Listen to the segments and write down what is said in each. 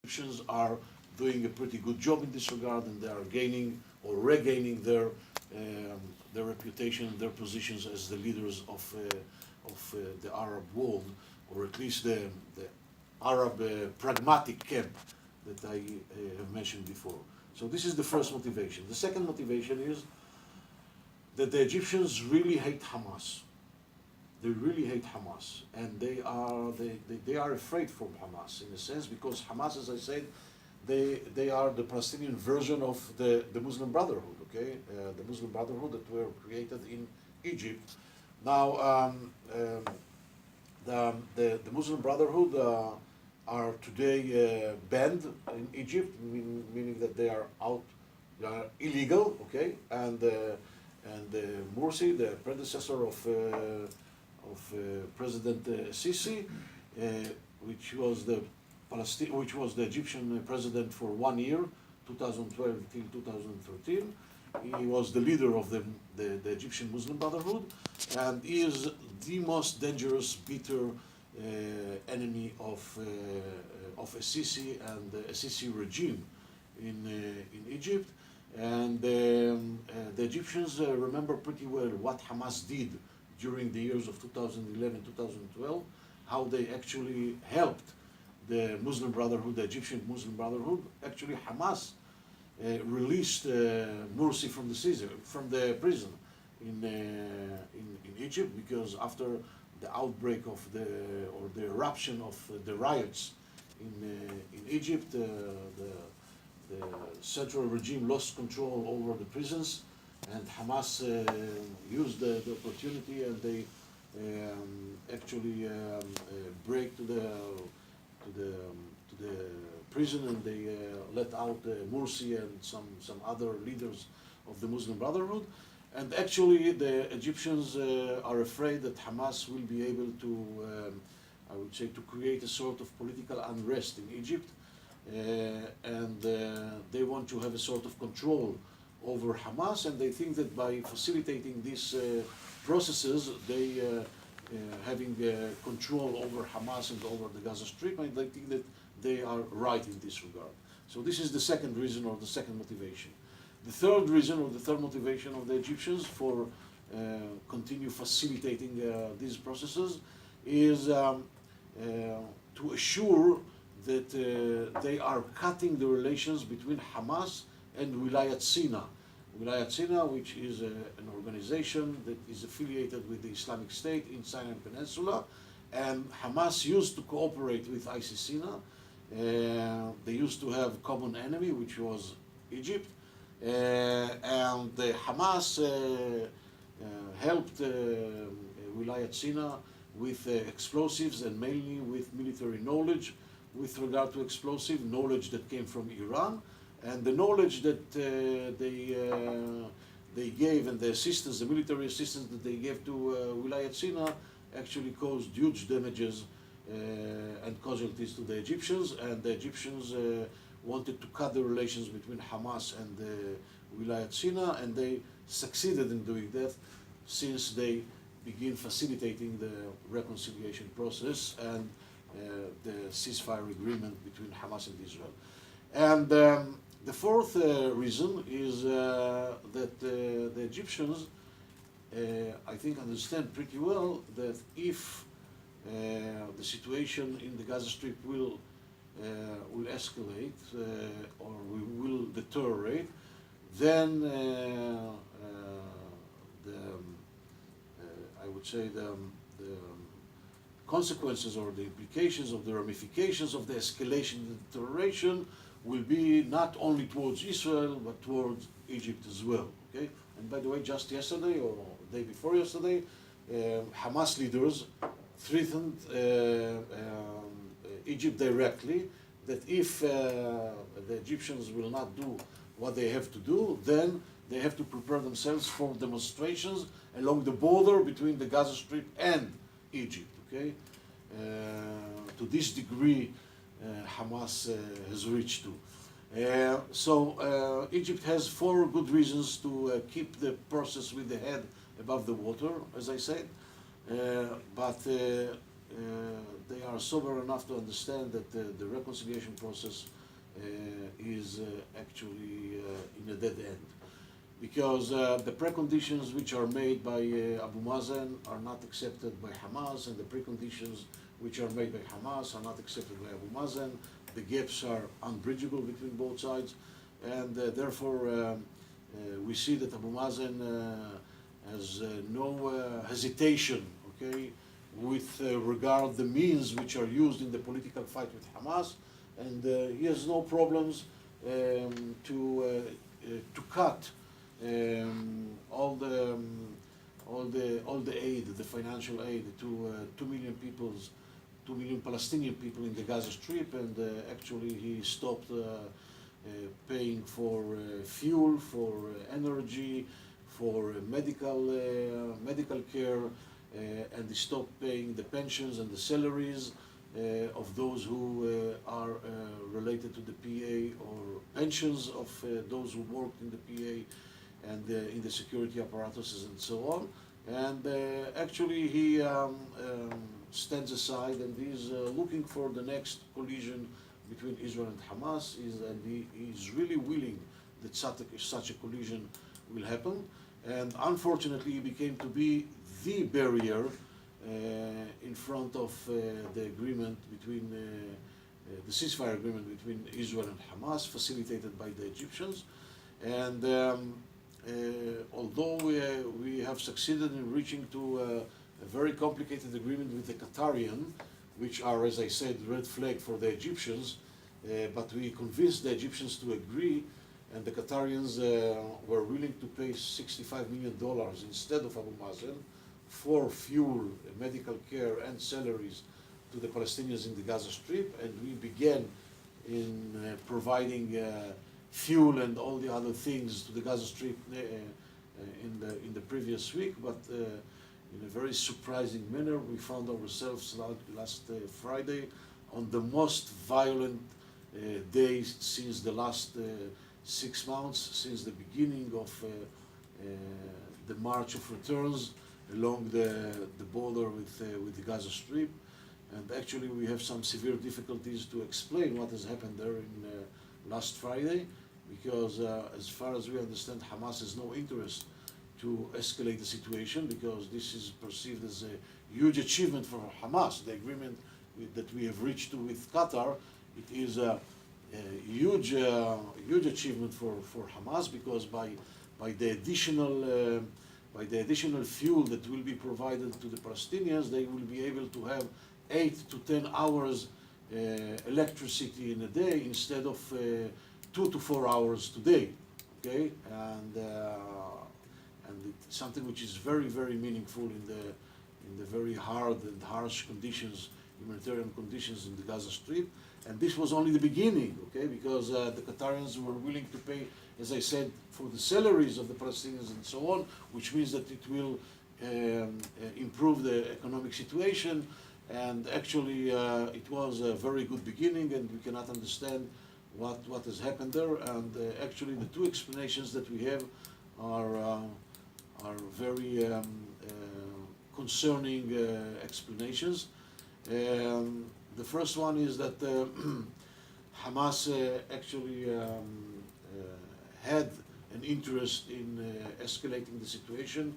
Egyptians are doing a pretty good job in this regard, and they are gaining or regaining their reputation, their positions as the leaders of the Arab world, or at least the Arab pragmatic camp that I have mentioned before. So this is the first motivation. The second motivation is that the Egyptians really hate Hamas. They really hate Hamas, and they are afraid from Hamas in a sense, because Hamas, as I said, they are the Palestinian version of the Muslim Brotherhood. Okay, the Muslim Brotherhood that were created in Egypt. Now, the Muslim Brotherhood are today banned in Egypt, meaning that they are out, they are illegal. Okay, and Morsi, the predecessor of President Sisi, which was the Egyptian president for 1 year, 2012 till 2013. He was the leader of the Egyptian Muslim Brotherhood, and he is the most dangerous, bitter enemy of Sisi and the Sisi regime in Egypt. And the Egyptians remember pretty well what Hamas did during the years of 2011, 2012, how they actually helped the Muslim Brotherhood, the Egyptian Muslim Brotherhood. Actually, Hamas released Morsi from the prison in Egypt, because after the outbreak of the eruption of the riots in Egypt, the central regime lost control over the prisons, and Hamas used the opportunity, and they actually break to the prison, and they let out Morsi and some other leaders of the Muslim Brotherhood. And actually, the Egyptians are afraid that Hamas will be able to, I would say, to create a sort of political unrest in Egypt, and they want to have a sort of control over Hamas, and they think that by facilitating these processes, they having control over Hamas and over the Gaza Strip, and they think that they are right in this regard. So this is the second reason, or the second motivation. The third reason, or the third motivation of the Egyptians for continue facilitating these processes is to assure that they are cutting the relations between Hamas and Wilayat Sina. Wilayat Sina, which is an organization that is affiliated with the Islamic State in Sinai Peninsula, and Hamas used to cooperate with ISIS Sina. They used to have common enemy, which was Egypt, and Hamas helped Wilayat Sina with explosives, and mainly with military knowledge with regard to explosive knowledge that came from Iran, and the knowledge that they gave, and the assistance, the military assistance that they gave to Wilayat Sina, actually caused huge damages and casualties to the Egyptians, and the Egyptians wanted to cut the relations between Hamas and Wilayat Sina, and they succeeded in doing that, since they begin facilitating the reconciliation process and the ceasefire agreement between Hamas and Israel. And the fourth reason is that the Egyptians, I think, understand pretty well that if the situation in the Gaza Strip will escalate or will deteriorate, then I would say the consequences, or the implications of the ramifications of the escalation and deterioration, will be not only towards Israel but towards Egypt as well. Okay? And by the way, just yesterday or the day before yesterday, Hamas leaders threatened Egypt directly that if the Egyptians will not do what they have to do, then they have to prepare themselves for demonstrations along the border between the Gaza Strip and Egypt. Okay, to this degree, Hamas has reached to. So Egypt has 4 good reasons to keep the process with the head above the water, as I said. But they are sober enough to understand that the reconciliation process is actually in a dead end. Because the preconditions which are made by Abu Mazen are not accepted by Hamas, and the preconditions which are made by Hamas are not accepted by Abu Mazen. The gaps are unbridgeable between both sides, and therefore we see that Abu Mazen has no hesitation, okay, with regard the means which are used in the political fight with Hamas, and he has no problems to cut all the aid, the financial aid to 2 million peoples, 2 million Palestinian people in the Gaza Strip, and actually he stopped paying for fuel, for energy, for medical care, and he stopped paying the pensions and the salaries of those who are related to the PA, or pensions of those who worked in the PA and in the security apparatuses and so on. And actually he stands aside and is looking for the next collision between Israel and Hamas, and he is really willing that such a collision will happen. And unfortunately, he became to be the barrier in front of the agreement between the ceasefire agreement between Israel and Hamas, facilitated by the Egyptians. And although we have succeeded in reaching to a very complicated agreement with the Qatarian, which are, as I said, red flag for the Egyptians, but we convinced the Egyptians to agree, and the Qatarians were willing to pay $65 million instead of Abu Mazen for fuel, medical care, and salaries to the Palestinians in the Gaza Strip, and we began in providing fuel and all the other things to the Gaza Strip in the previous week, but in a very surprising manner, we found ourselves last Friday on the most violent day since the last 6 months, since the beginning of the March of Returns along the border with the Gaza Strip. And actually we have some severe difficulties to explain what has happened there in last Friday, because as far as we understand, Hamas has no interest to escalate the situation, because this is perceived as a huge achievement for Hamas. The agreement that we have reached with Qatar, it is a huge achievement for Hamas, because by the additional fuel that will be provided to the Palestinians, they will be able to have 8 to 10 hours electricity in a day instead of 2 to 4 hours today. Okay, and it's something which is very, very meaningful in the very hard and harsh conditions, humanitarian conditions in the Gaza Strip. And this was only the beginning, okay, because the Qatarians were willing to pay, as I said, for the salaries of the Palestinians and so on, which means that it will improve the economic situation. And actually, it was a very good beginning, and we cannot understand what has happened there. And actually, the two explanations that we have are very concerning explanations. The first one is that Hamas actually had an interest in escalating the situation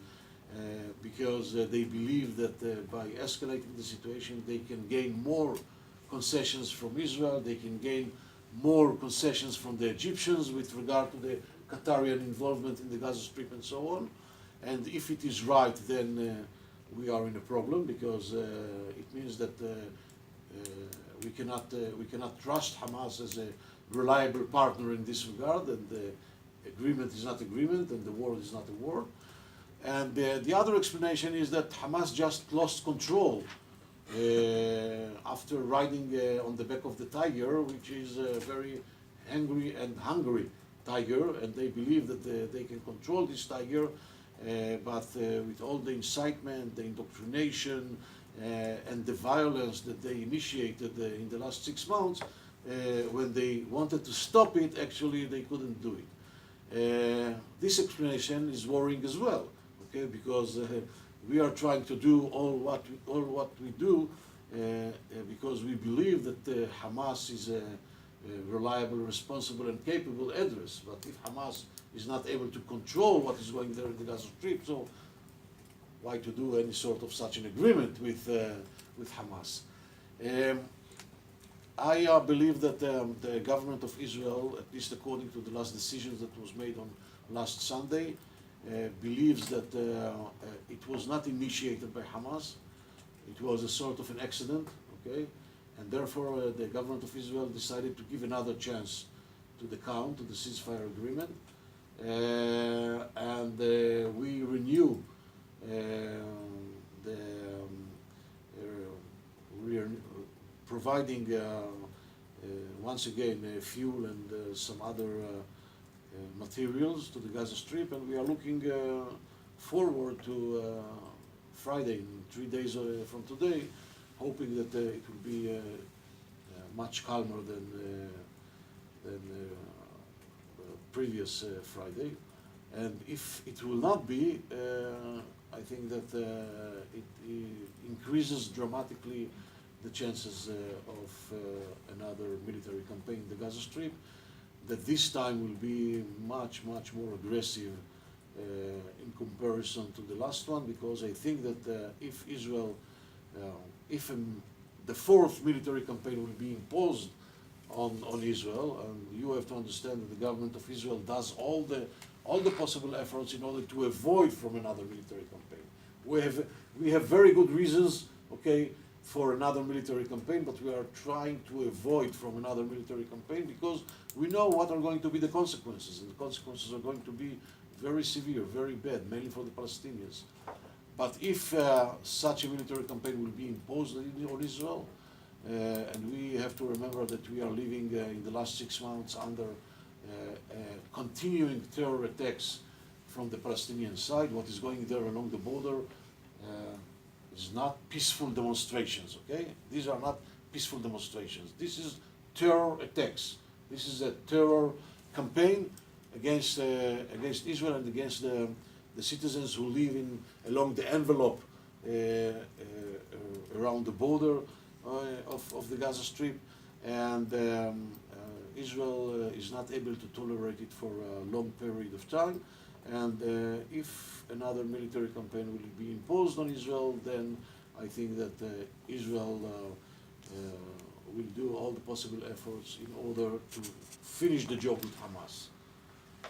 because they believe that by escalating the situation they can gain more concessions from Israel, they can gain more concessions from the Egyptians with regard to the Qatarian involvement in the Gaza Strip and so on. And if it is right, then we are in a problem, because it means that we cannot trust Hamas as a reliable partner in this regard, and the agreement is not agreement, and the war is not a war. And the other explanation is that Hamas just lost control after riding on the back of the tiger, which is a very angry and hungry tiger, and they believe that they can control this tiger, but with all the incitement, the indoctrination, and the violence that they initiated in the last 6 months, when they wanted to stop it, actually they couldn't do it. This explanation is worrying as well, okay, because we are trying to do all what we do because we believe that Hamas is a reliable, responsible, and capable address. But if Hamas is not able to control what is going there in the Gaza Strip, so why to do any sort of such an agreement with Hamas? I believe that the government of Israel, at least according to the last decisions that was made on last Sunday, believes that it was not initiated by Hamas. It was a sort of an accident, okay? And therefore, the government of Israel decided to give another chance to the ceasefire agreement. And we renew we are providing once again fuel and some other materials to the Gaza Strip, and we are looking forward to Friday, in 3 days from today, hoping that it will be much calmer than previous Friday. And if it will not be, I think that it increases dramatically the chances of another military campaign in the Gaza Strip, that this time will be much, much more aggressive in comparison to the last one, because I think that if Israel, the fourth military campaign will be imposed on Israel, and you have to understand that the government of Israel does all the possible efforts in order to avoid from another military campaign. We have very good reasons, okay, for another military campaign, but we are trying to avoid from another military campaign because we know what are going to be the consequences, and the consequences are going to be very severe, very bad, mainly for the Palestinians. But if such a military campaign will be imposed on Israel, and we have to remember that we are living in the last 6 months under continuing terror attacks from the Palestinian side. What is going there along the border is not peaceful demonstrations, okay? These are not peaceful demonstrations. This is terror attacks. This is a terror campaign against Israel and against the citizens who live along the envelope around the border of the Gaza Strip, and Israel is not able to tolerate it for a long period of time. And if another military campaign will be imposed on Israel, then I think that Israel will do all the possible efforts in order to finish the job with Hamas.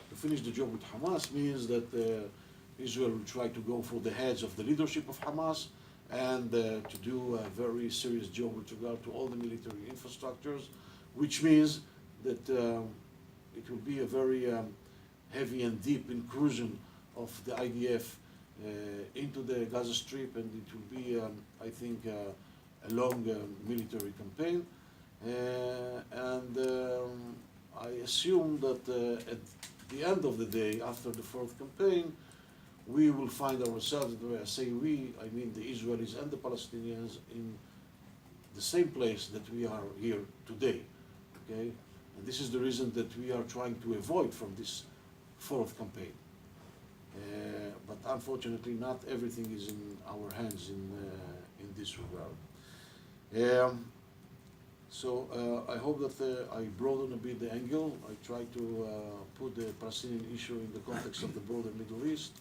To finish the job with Hamas means that Israel will try to go for the heads of the leadership of Hamas, and to do a very serious job with regard to all the military infrastructures, which means that it will be a very heavy and deep incursion of the IDF into the Gaza Strip, and it will be, I think, a long military campaign. And I assume that at the end of the day, after the fourth campaign, we will find ourselves, and when I say we, I mean the Israelis and the Palestinians, in the same place that we are here today, okay? And this is the reason that we are trying to avoid from this fourth campaign. But unfortunately, not everything is in our hands in this regard. So I hope that I broaden a bit the angle. I try to put the Palestinian issue in the context of the broader Middle East.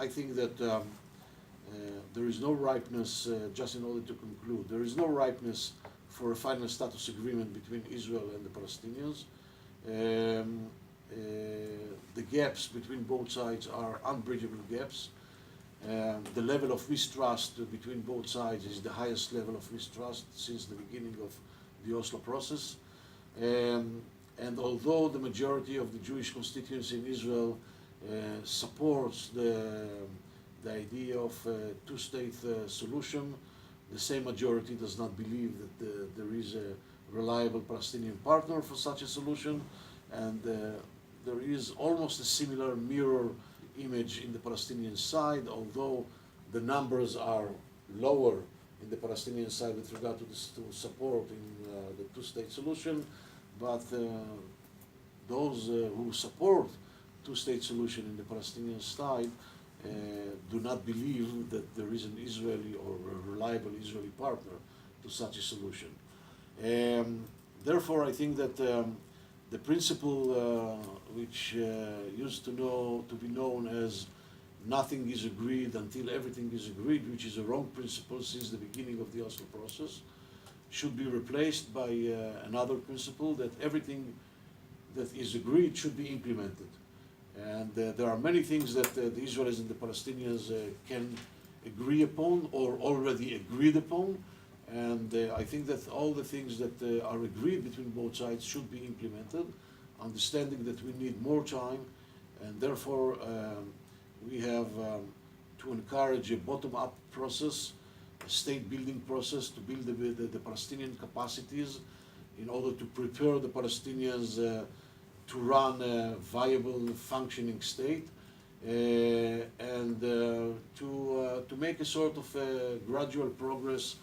I think that there is no ripeness, just in order to conclude, there is no ripeness for a final status agreement between Israel and the Palestinians. The gaps between both sides are unbridgeable gaps. The level of mistrust between both sides is the highest level of mistrust since the beginning of the Oslo process. And although the majority of the Jewish constituency in Israel supports the idea of a two-state solution, the same majority does not believe that there is a reliable Palestinian partner for such a solution, and there is almost a similar mirror image in the Palestinian side, although the numbers are lower in the Palestinian side with regard to support in the two-state solution, but those who support two-state solution in the Palestinian side do not believe that there is an Israeli or a reliable Israeli partner to such a solution. Therefore, I think that the principle which used to be known as nothing is agreed until everything is agreed, which is a wrong principle since the beginning of the Oslo process, should be replaced by another principle that everything that is agreed should be implemented. And there are many things that the Israelis and the Palestinians can agree upon or already agreed upon. And I think that all the things that are agreed between both sides should be implemented, understanding that we need more time, and therefore we have to encourage a bottom-up process, a state-building process to build the Palestinian capacities in order to prepare the Palestinians to run a viable, functioning state, and to make a sort of gradual progress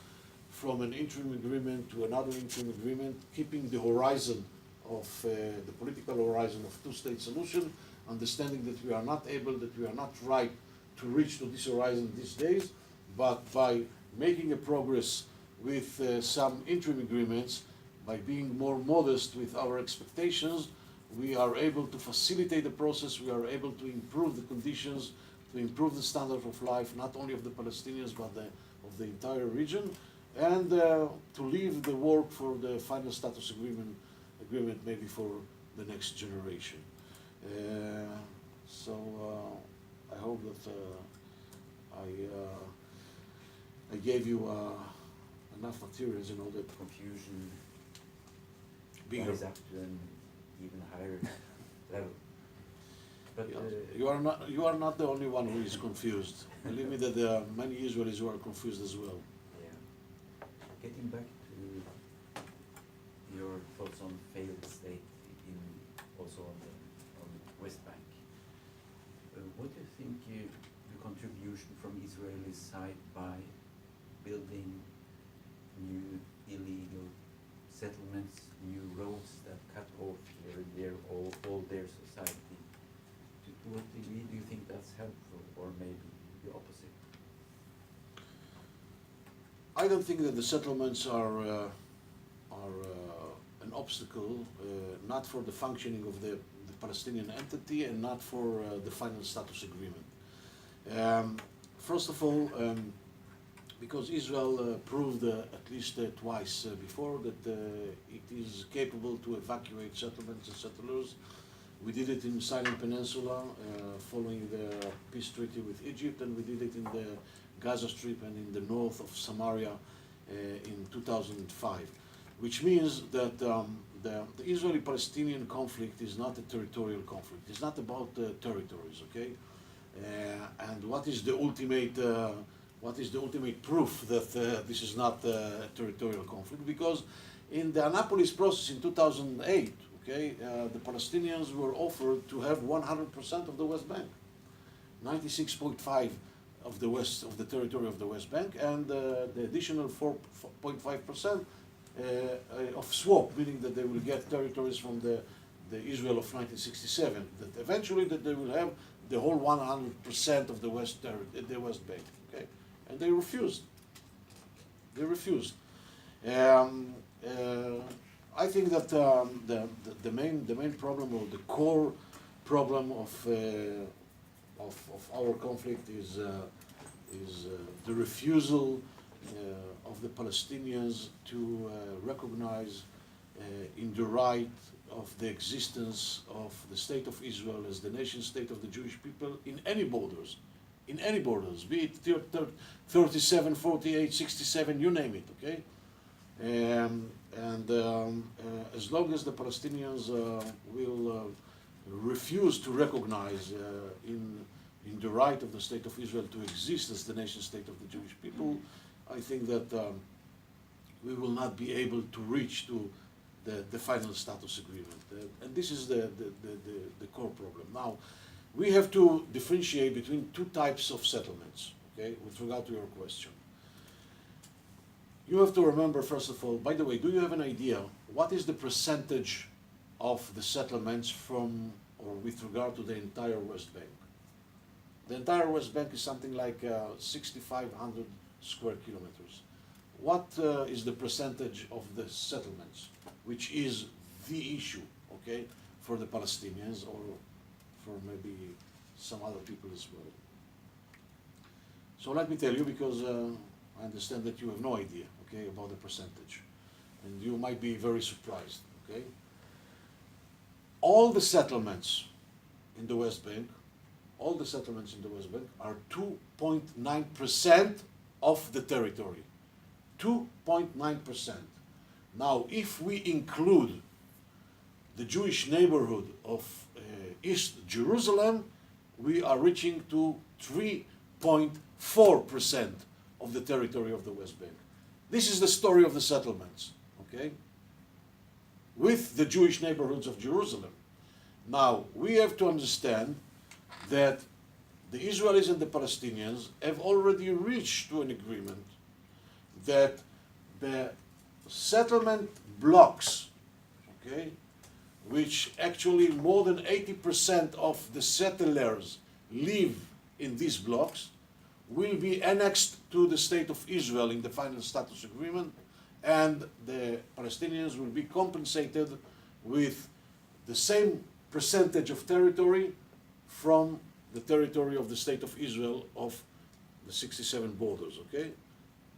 from an interim agreement to another interim agreement, keeping the horizon of the political horizon of two-state solution, understanding that we are not able, that we are not right to reach to this horizon these days, but by making a progress with some interim agreements, by being more modest with our expectations, we are able to facilitate the process, we are able to improve the conditions, to improve the standard of life, not only of the Palestinians, but of the entire region, and to leave the work for the final status agreement maybe for the next generation. So I hope that I gave you enough materials in order to Confusion bigger. rise up to an even higher level. But Yeah. You are not the only one who is confused. Believe me that there are many Israelis who are confused as well. yeah. Getting back to your thoughts on failed state in also on the West Bank, what do you think the contribution from Israeli side by building new illegal settlements, new roads that cut off here and there all their society, to what degree do you think that's helpful, or maybe the opposite? I don't think that the settlements are an obstacle, not for the functioning of the Palestinian entity and not for the final status agreement. First of all, because Israel proved at least twice before that it is capable to evacuate settlements and settlers. We did it in Sinai Peninsula following the peace treaty with Egypt, and we did it in the Gaza Strip and in the north of Samaria in 2005, which means that the Israeli-Palestinian conflict is not a territorial conflict. It's not about territories, okay? And what is the ultimate proof that this is not a territorial conflict? Because in the Annapolis process in 2008, okay, the Palestinians were offered to have 100% of the West Bank, 96.5 of the territory of the West Bank, and the additional 4.5% of swap, meaning that they will get territories from the Israel of 1967. That eventually that they will have the whole 100% of the West Bank. Okay, and they refused. They refused. I think that the main problem, or the core problem of our conflict is the refusal of the Palestinians to recognize in the right of the existence of the state of Israel as the nation state of the Jewish people in any borders, be it 37, 48, 67, you name it, okay? As long as the Palestinians will refuse to recognize in the right of the state of Israel to exist as the nation state of the Jewish people, I think that we will not be able to reach to the final status agreement. And this is the core problem. Now, we have to differentiate between two types of settlements, okay, with regard to your question. You have to remember, first of all, by the way, do you have an idea what is the percentage of the settlements from or with regard to the entire West Bank? The entire West Bank is something like 6,500 square kilometers. What is the percentage of the settlements, which is the issue, okay, for the Palestinians or for maybe some other people as well? So let me tell you, because I understand that you have no idea, okay, about the percentage, and you might be very surprised, okay? All the settlements in the West Bank, all the settlements in the West Bank are 2.9% of the territory. 2.9%. Now, if we include the Jewish neighborhood of East Jerusalem, we are reaching to 3.4% of the territory of the West Bank. This is the story of the settlements, okay? With the Jewish neighborhoods of Jerusalem. Now, we have to understand that the Israelis and the Palestinians have already reached to an agreement that the settlement blocks, okay, which actually more than 80% of the settlers live in these blocks, will be annexed to the state of Israel in the final status agreement, and the Palestinians will be compensated with the same percentage of territory from the territory of the state of Israel of the 67 borders, okay?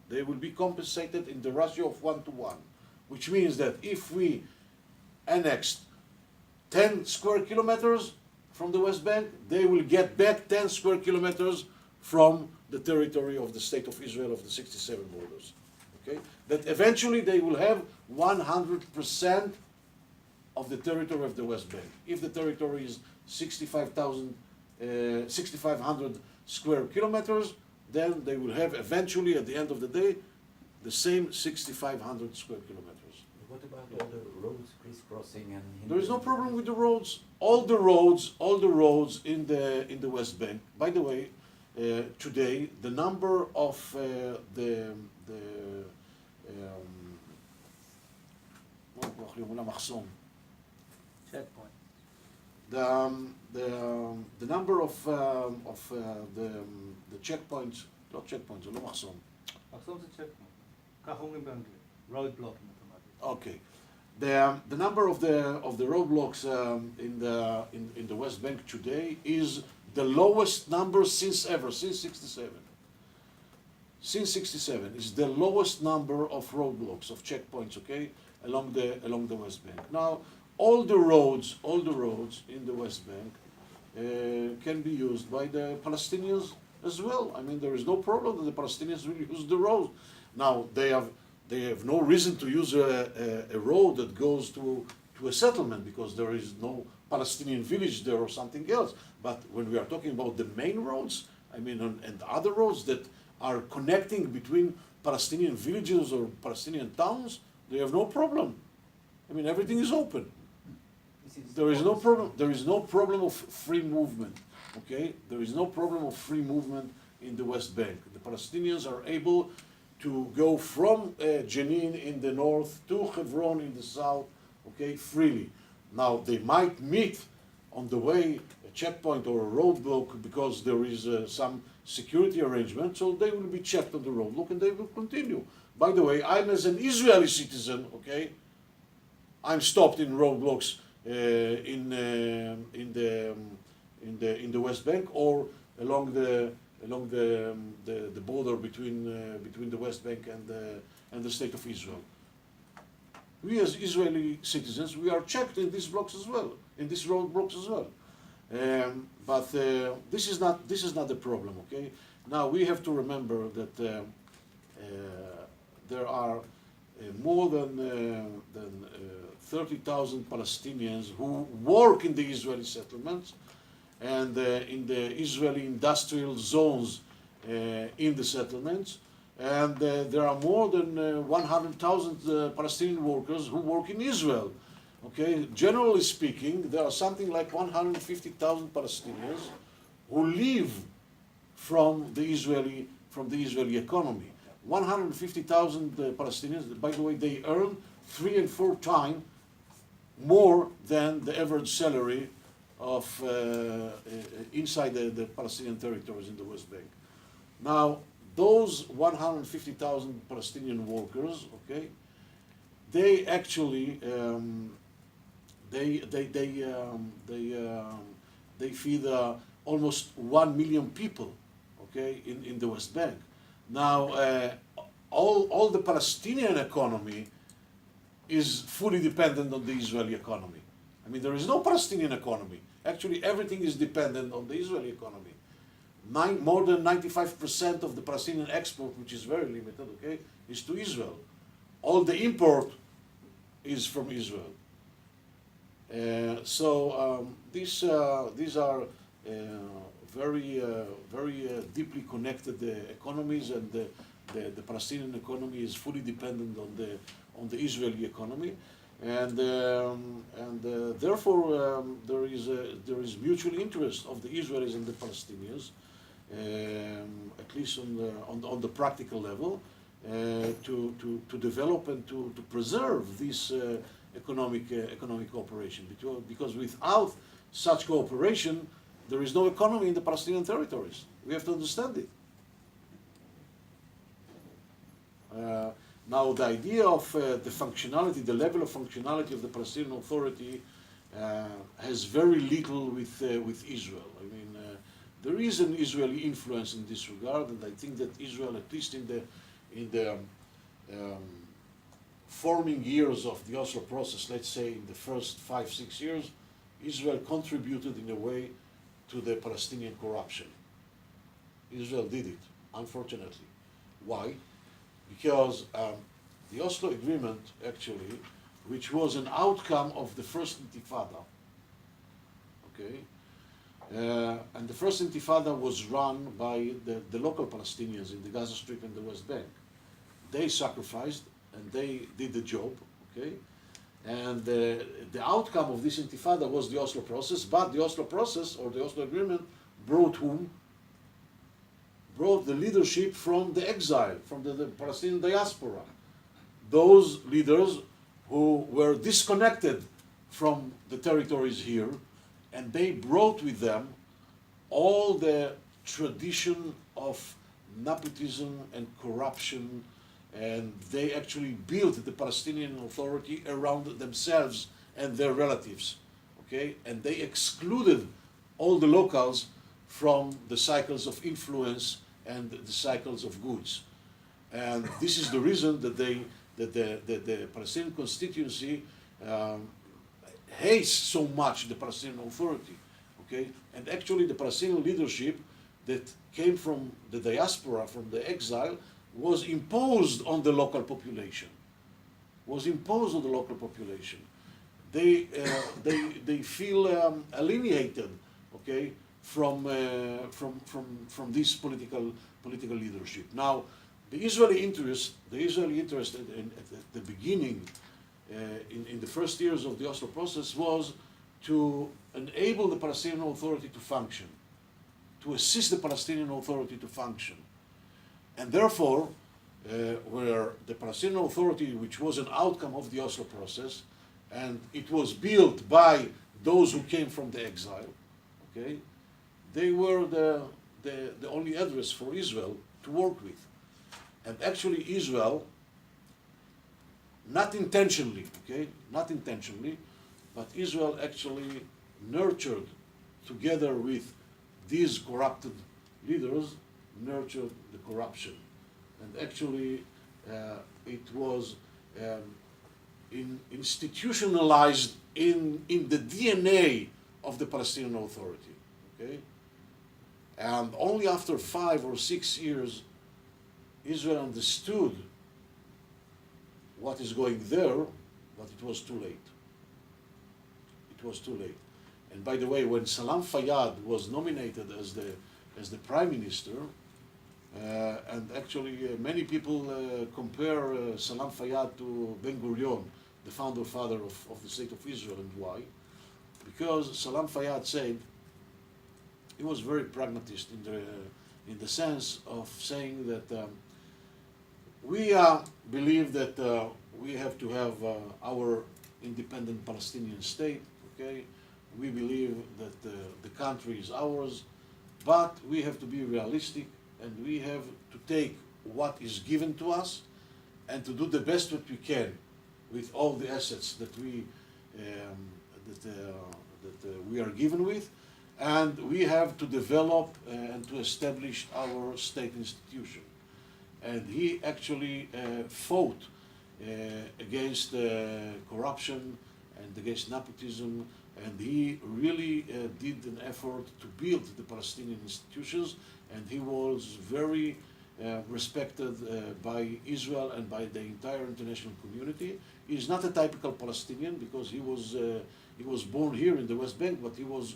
They will be compensated in the ratio of 1:1, which means that if we annexed 10 square kilometers from the West Bank, they will get back 10 square kilometers from the territory of the state of Israel of the 67 borders, okay? That eventually they will have 100% of the territory of the West Bank. If the territory is 6,500 square kilometers, then they will have eventually, at the end of the day, the same 6,500 square kilometers. What about all the roads crisscrossing and? There is no problem with the roads. All the roads in the West Bank. By the way, today the number of Checkpoint. the number of the checkpoints, not checkpoints, זה לא מחסום. מחסום זה checkpoint. כך אומרים באנגלית. road block in automatic. Okay. The number of the roadblocks in the West Bank today is the lowest number since 67. Since 67 is the lowest number of roadblocks, of checkpoints, okay, along the West Bank. Now, all the roads in the West Bank can be used by the Palestinians as well. I mean, there is no problem that the Palestinians will use the road. Now, they have no reason to use a road that goes to a settlement, because there is no Palestinian village there or something else. But when we are talking about the main roads, I mean, and other roads that are connecting between Palestinian villages or Palestinian towns, they have no problem. I mean, everything is open. There is no problem. There is no problem of free movement. Okay, there is no problem of free movement in the West Bank. The Palestinians are able to go from Jenin in the north to Hebron in the south, okay, freely. Now, they might meet on the way a checkpoint or a roadblock because there is some security arrangement, so they will be checked on the roadblock and they will continue. By the way, I'm as an Israeli citizen, okay, I'm stopped in roadblocks in the West Bank or along the border between the West Bank and the state of Israel. We as Israeli citizens, we are checked in these blocks as well, in these roadblocks as well. But this is not the problem. Okay. Now we have to remember that there are more than 30,000 Palestinians who work in the Israeli settlements and in the Israeli industrial zones in the settlements. And there are more than 100,000 Palestinian workers who work in Israel. Okay, generally speaking, there are something like 150,000 Palestinians who live from the Israeli economy. 150,000 Palestinians, by the way, they earn 3 and 4 times more than the average salary of inside the Palestinian territories in the West Bank. Now, those 150,000 Palestinian workers, okay, they actually they feed almost 1 million people, okay, in the West Bank. Now, all the Palestinian economy is fully dependent on the Israeli economy. I mean, there is no Palestinian economy. Actually, everything is dependent on the Israeli economy. More than 95% of the Palestinian export, which is very limited, okay, is to Israel. All the import is from Israel. These are very deeply connected economies, and the Palestinian economy is fully dependent on the Israeli economy, and therefore there is mutual interest of the Israelis and the Palestinians, at least on the practical level, to develop and to preserve this economic cooperation, because without such cooperation there is no economy in the Palestinian territories. We have to understand it. Now, the idea of the functionality, the level of functionality of the Palestinian Authority has very little with Israel. I mean, there is an Israeli influence in this regard, and I think that Israel, at least in the forming years of the Oslo process, let's say in the first 5-6 years, Israel contributed in a way to the Palestinian corruption. Israel did it, unfortunately. Why? Because the Oslo Agreement, actually, which was an outcome of the first Intifada, okay, and the first Intifada was run by the local Palestinians in the Gaza Strip and the West Bank. They sacrificed and they did the job, okay, and the outcome of this Intifada was the Oslo process, but the Oslo process, or the Oslo Agreement, brought whom? Brought the leadership from the exile, from the Palestinian diaspora. Those leaders who were disconnected from the territories here, and they brought with them all the tradition of nepotism and corruption, and they actually built the Palestinian Authority around themselves and their relatives, okay? And they excluded all the locals from the cycles of influence and the cycles of goods. And this is the reason that the Palestinian constituency hates so much the Palestinian Authority, okay? And actually the Palestinian leadership that came from the diaspora, from the exile, was imposed on the local population. They feel alienated, okay, from this political leadership. Now, the Israeli interest at the beginning, in the first years of the Oslo process, was to enable the Palestinian Authority to function, to assist the Palestinian Authority to function. And therefore, where the Palestinian Authority, which was an outcome of the Oslo process, and it was built by those who came from the exile, okay, they were the only address for Israel to work with. And actually Israel, not intentionally, but Israel actually nurtured, together with these corrupted leaders, nurtured the corruption. And actually it was institutionalized in the DNA of the Palestinian Authority, okay? And only after 5 or 6 years, Israel understood what is going there, but it was too late. And by the way, when Salam Fayyad was nominated as the prime minister, and actually many people compare Salam Fayyad to Ben Gurion, the founder father of the state of Israel. And why? Because Salam Fayyad said, he was very pragmatist in the sense of saying that we believe that we have to have our independent Palestinian state, okay? we believe that the country is ours, but we have to be realistic and we have to take what is given to us and to do the best that we can with all the assets that we are given with, and we have to develop and to establish our state institution. And he actually fought against corruption and against nepotism, and he really did an effort to build the Palestinian institutions, and he was very respected by Israel and by the entire international community. He's not a typical Palestinian because he was born here in the West Bank, but he was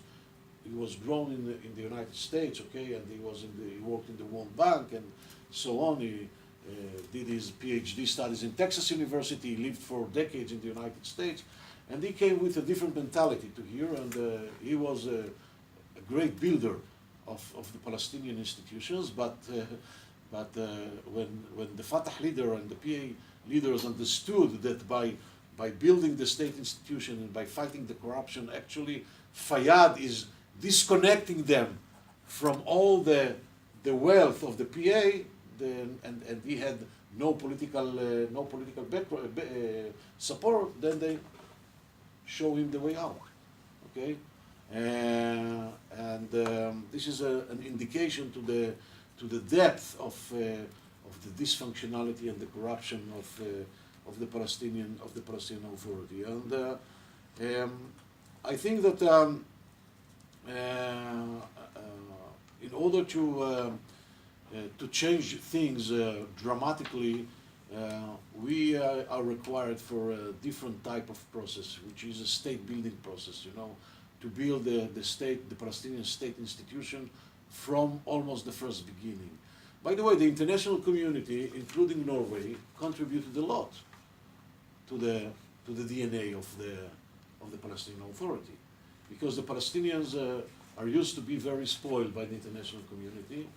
grown in the United States, okay, and he worked in the World Bank and so on. He did his PhD studies in Texas University. He lived for decades in the United States, and he came with a different mentality to here, and he was a great builder of the Palestinian institutions. But when the Fatah leader and the PA leaders understood that by building the state institution and by fighting the corruption, actually Fayyad is disconnecting them from all the wealth of the PA, and he had no political support, then they show him the way out. Okay, and this is an indication to the depth of the dysfunctionality and the corruption of the Palestinian Authority. And I think that in order to change things dramatically, we are required for a different type of process, which is a state building process, you know, to build the Palestinian state institution from almost the first beginning. By the way, the international community, including Norway, contributed a lot to the DNA of the Palestinian Authority, because the Palestinians are used to be very spoiled by the international community.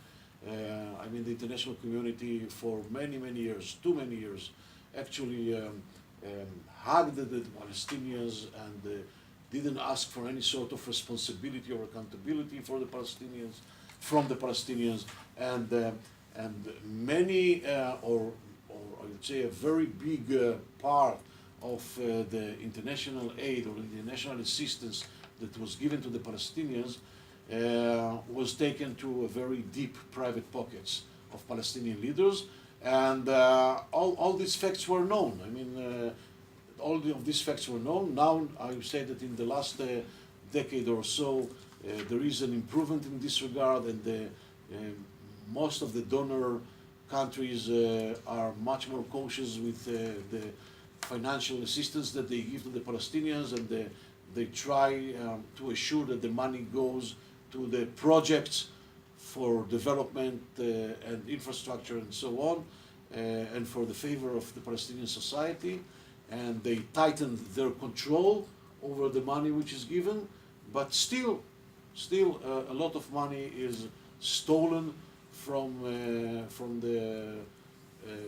I mean, the international community for many years, too many years, actually hugged the Palestinians and didn't ask for any sort of responsibility or accountability for the Palestinians, from the Palestinians, and many, or I would say a very big part of the international aid or the international assistance that was given to the Palestinians was taken to a very deep private pockets of Palestinian leaders, and all these facts were known. I mean, all of these facts were known. Now I would say that in the last decade or so, there is an improvement in this regard, and most of the donor countries are much more cautious with the financial assistance that they give to the Palestinians, and they try to assure that the money goes to the projects for development and infrastructure and so on, and for the favor of the Palestinian society. And they tightened their control over the money which is given, but still a lot of money is stolen from the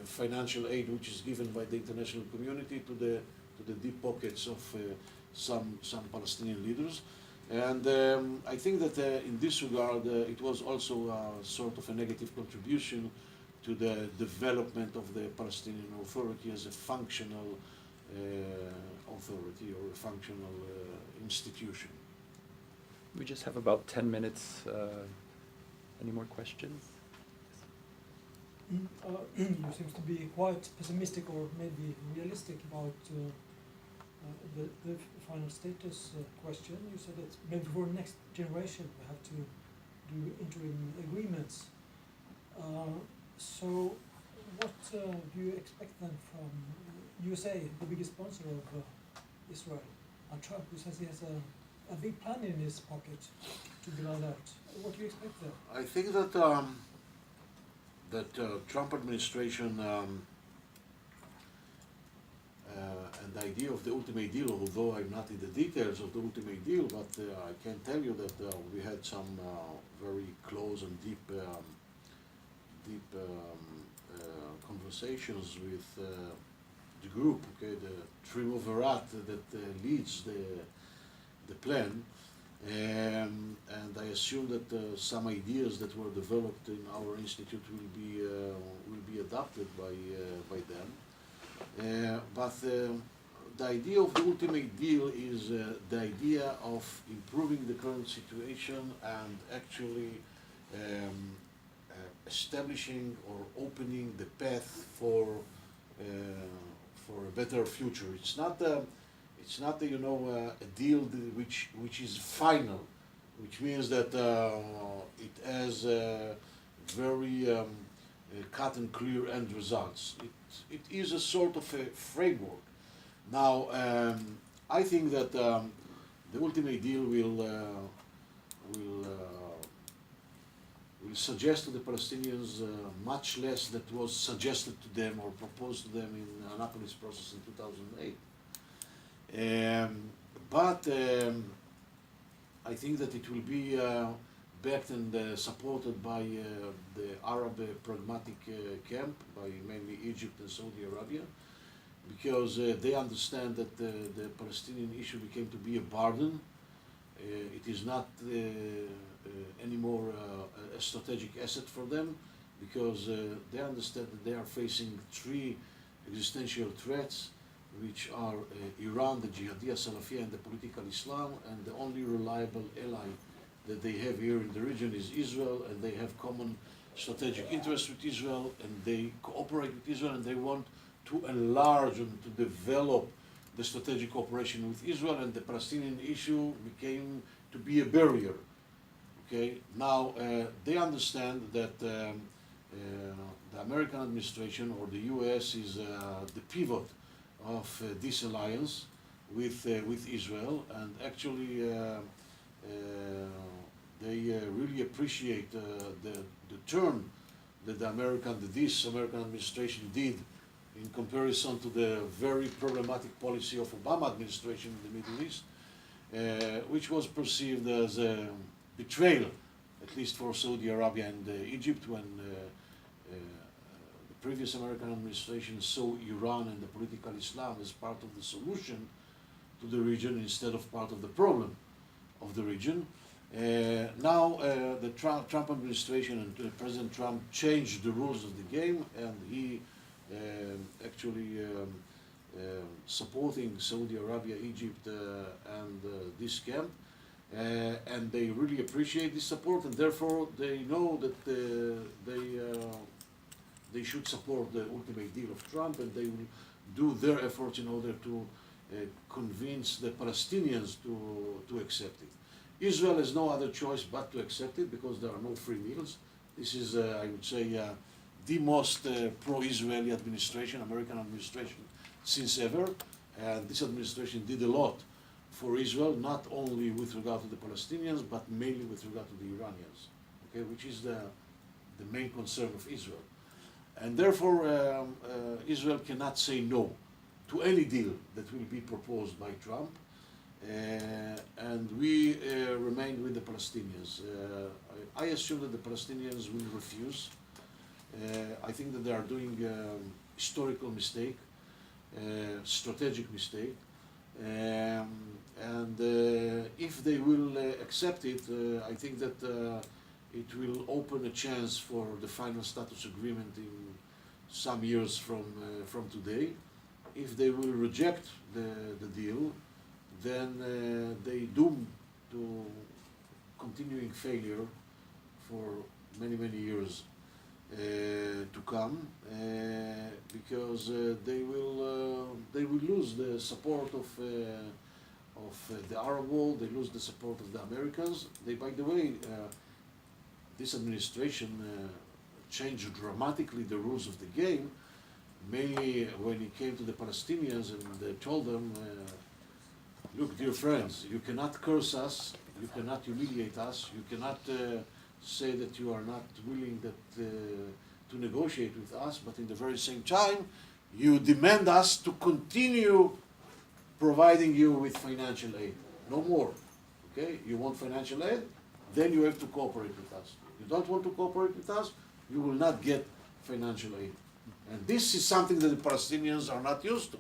financial aid which is given by the international community to the deep pockets of some Palestinian leaders. And I think that in this regard, it was also sort of a negative contribution to the development of the Palestinian Authority as a functional authority or a functional institution. We just have about 10 minutes. Any more questions? You seem to be quite pessimistic or maybe realistic about the final status question. You said that maybe for the next generation we have to do interim agreements. So what do you expect then from USA, the biggest sponsor of Israel, and Trump, who says he has a big plan in his pocket to build out? What do you expect there? I think that Trump administration and the idea of the ultimate deal, although I'm not in the details of the ultimate deal, but I can tell you that we had some very close and deep conversations with the group, okay, the 3rd-of-3 that leads the plan. And I assume that some ideas that were developed in our institute will be adopted by them. But the idea of the ultimate deal is the idea of improving the current situation and actually establishing or opening the path for a better future. It's not a, you know, a deal which is final, which means that it has very cut and clear end results. It is a sort of a framework. Now, I think that the ultimate deal will suggest to the Palestinians much less that was suggested to them or proposed to them in the Annapolis process in 2008. But I think that it will be backed and supported by the Arab pragmatic camp, by mainly Egypt and Saudi Arabia, because they understand that the Palestinian issue became to be a burden. It is not anymore a strategic asset for them, because they understand that they are facing three existential threats, which are Iran, the Jihadiyya Salafiyya, and the political Islam, and the only reliable ally that they have here in the region is Israel, and they have common strategic interests with Israel, and they cooperate with Israel, and they want to enlarge and to develop the strategic cooperation with Israel, and the Palestinian issue became to be a barrier. Okay, now they understand that the American administration or the U.S. is the pivot of this alliance with Israel, and actually they really appreciate the turn that this American administration did in comparison to the very problematic policy of Obama administration in the Middle East, which was perceived as a betrayal, at least for Saudi Arabia and Egypt, when the previous American administration saw Iran and the political Islam as part of the solution to the region instead of part of the problem of the region. Now the Trump administration and President Trump changed the rules of the game, and he actually supporting Saudi Arabia, Egypt, and this camp, and they really appreciate this support, and therefore they know that they should support the ultimate deal of Trump, and they will do their efforts in order to convince the Palestinians to accept it. Israel has no other choice but to accept it, because there are no free meals. This is, I would say, the most pro-Israeli administration, American administration, since ever. And this administration did a lot for Israel, not only with regard to the Palestinians, but mainly with regard to the Iranians, okay, which is the main concern of Israel. And therefore, Israel cannot say no to any deal that will be proposed by Trump. And we remain with the Palestinians. I assume that the Palestinians will refuse. I think that they are doing historical mistake, strategic mistake, and if they will accept it, I think that it will open a chance for the final status agreement in some years from today. If they will reject the deal, then they doom to continuing failure for many years to come, because they will lose the support of the Arab world. They lose the support of the Americans. By the way, this administration changed dramatically the rules of the game, mainly when it came to the Palestinians, and they told them, look, dear friends, you cannot curse us, you cannot humiliate us, you cannot say that you are not willing to negotiate with us, but in the very same time, you demand us to continue providing you with financial aid. No more. Okay? You want financial aid? Then you have to cooperate with us. You don't want to cooperate with us, you will not get financial aid. And this is something that the Palestinians are not used to.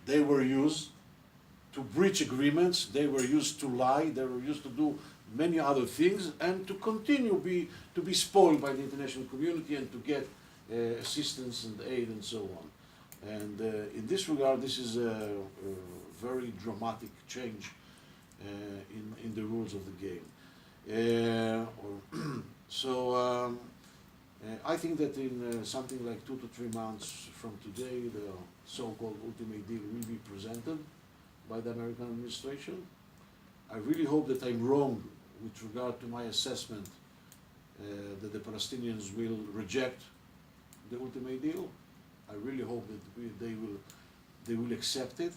They were used to breach agreements. They were used to lie. They were used to do many other things, and to continue to be spoiled by the international community and to get assistance and aid and so on. And in this regard, this is a very dramatic change in the rules of the game. I think that in something like 2 to 3 months from today, the so-called ultimate deal will be presented by the American administration. I really hope that I'm wrong with regard to my assessment that the Palestinians will reject the ultimate deal. I really hope that they will accept it,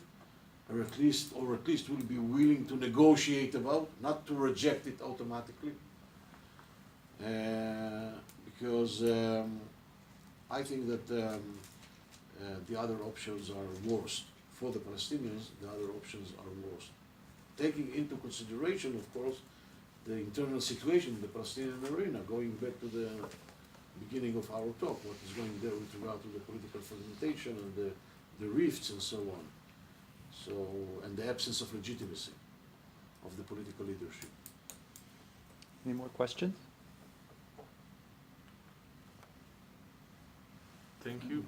or at least will be willing to negotiate about, not to reject it automatically. Because I think that the other options are worse. For the Palestinians, the other options are worse. Taking into consideration, of course, the internal situation in the Palestinian arena, going back to the beginning of our talk, what is going there with regard to the political fragmentation and the rifts and so on. And the absence of legitimacy of the political leadership. Any more questions? Thank you.